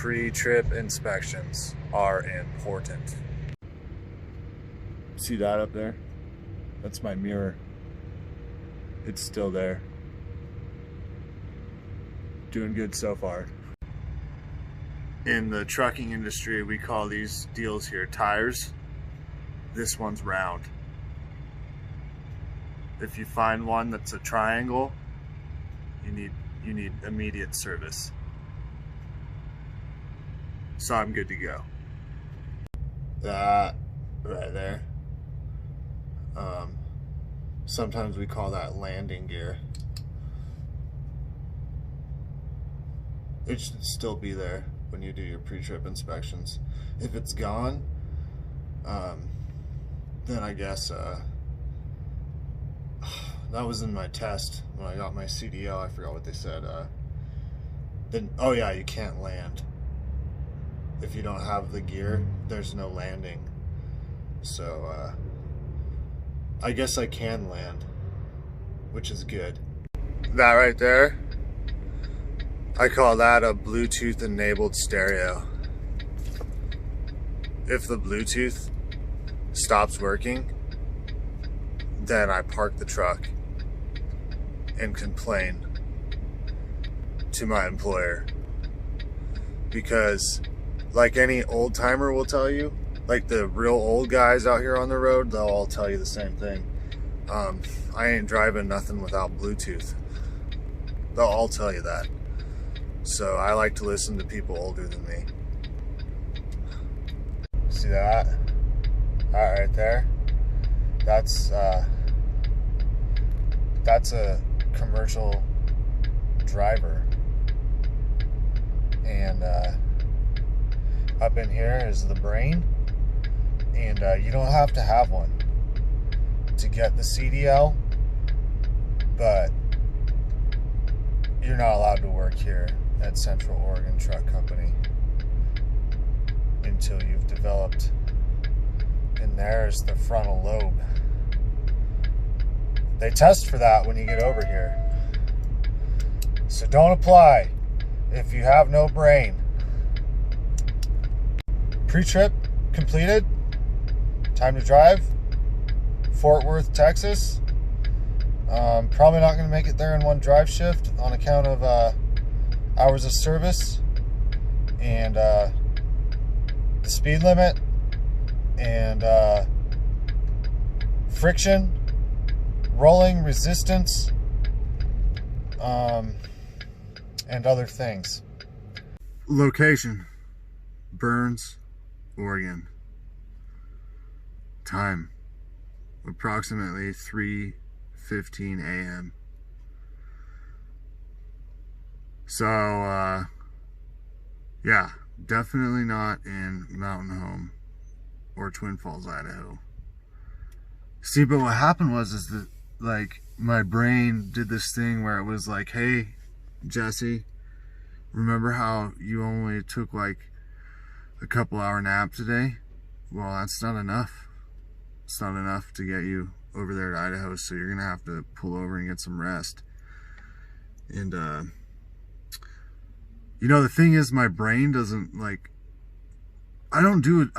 pre-trip inspections are important. See that up there? That's my mirror. It's still there. Doing good so far. In the trucking industry, we call these deals here tires. This one's round. If you find one that's a triangle, you need immediate service. So I'm good to go. That right there. Sometimes we call that landing gear. It should still be there when you do your pre-trip inspections. If it's gone, then I guess that was in my test when I got my CDL. I forgot what they said. Then, oh yeah, you can't land. If you don't have the gear, there's no landing. So I guess I can land, which is good. That right there, I call that a Bluetooth enabled stereo. If the Bluetooth stops working, then I park the truck and complain to my employer. Because like any old timer will tell you, like the real old guys out here on the road, they'll all tell you the same thing. I ain't driving nothing without Bluetooth. They'll all tell you that. So I like to listen to people older than me. See that? That right there? That's a commercial driver. And up in here is the brain. And you don't have to have one to get the CDL, but you're not allowed to work here at Central Oregon Truck Company until you've developed. And there's the frontal lobe. They test for that when you get over here. So don't apply if you have no brain. Pre-trip completed. Time to drive. Fort Worth, Texas. Probably not going to make it there in one drive shift on account of hours of service and the speed limit and friction, rolling resistance, and other things. Location: Burns, Oregon. Time: approximately 3:15 a.m. So, yeah, definitely not in Mountain Home or Twin Falls, Idaho. See, but what happened was that, like, my brain did this thing where it was like, hey, Jesse, remember how you only took like a couple hour nap today? Well, that's not enough. It's not enough to get you over there to Idaho, so you're gonna have to pull over and get some rest. And you know, the thing is, my brain doesn't, like, I don't do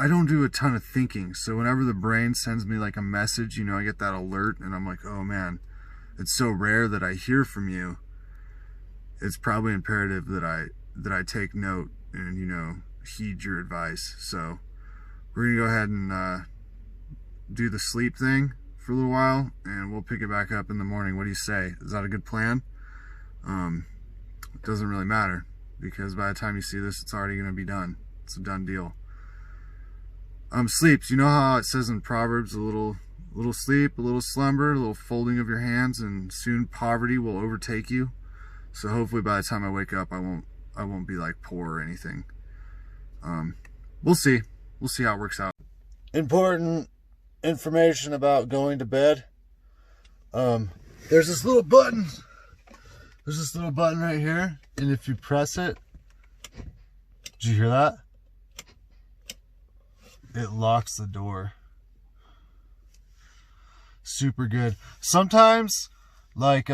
a ton of thinking. So whenever the brain sends me like a message, you know, I get that alert and I'm like, oh man, it's so rare that I hear from you. It's probably imperative that I take note and, you know, heed your advice. So we're gonna go ahead and do the sleep thing for a little while, and we'll pick it back up in the morning. What do you say? Is that a good plan? It doesn't really matter, because by the time you see this, it's already going to be done. It's a done deal. Sleeps. You know how it says in Proverbs, a little sleep, a little slumber, a little folding of your hands, and soon poverty will overtake you. So hopefully by the time I wake up, I won't be like poor or anything. We'll see. We'll see how it works out. Important information about going to bed. There's this little button. There's this little button right here, and if you press it, did you hear that? It locks the door. Super good. Sometimes, like,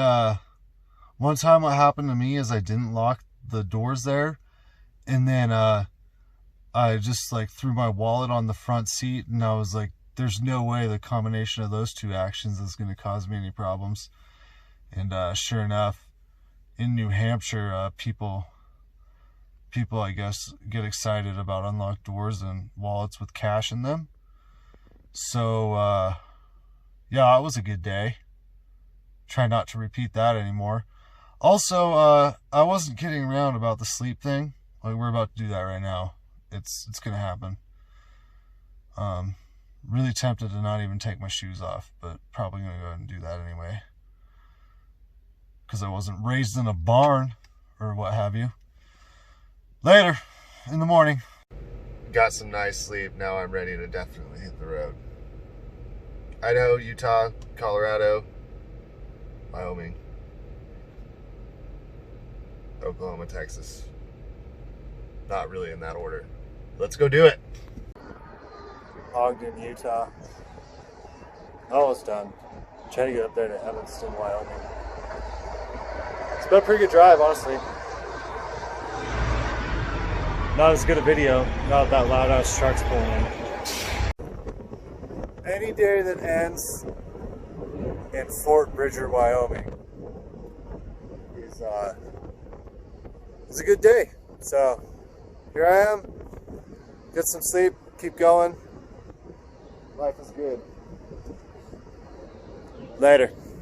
one time what happened to me is I didn't lock the doors there, And then I just like threw my wallet on the front seat, and I was like, there's no way the combination of those two actions is going to cause me any problems. And sure enough, in New Hampshire, people I guess get excited about unlocked doors and wallets with cash in them. So yeah, it was a good day. Try not to repeat that anymore. Also, I wasn't kidding around about the sleep thing. Like, we're about to do that right now. It's gonna happen. Really tempted to not even take my shoes off, but probably gonna go ahead and do that anyway, because I wasn't raised in a barn or what have you. Later in the morning. Got some nice sleep. Now I'm ready to definitely hit the road. Idaho, Utah, Colorado, Wyoming, Oklahoma, Texas. Not really in that order. Let's go do it. Ogden, Utah. Almost done. Trying to get up there to Evanston, Wyoming. It's been a pretty good drive, honestly. Not as good a video, not that loud ass trucks pulling in. Any day that ends in Fort Bridger, Wyoming is a good day. So here I am, get some sleep, keep going. Life is good. Later.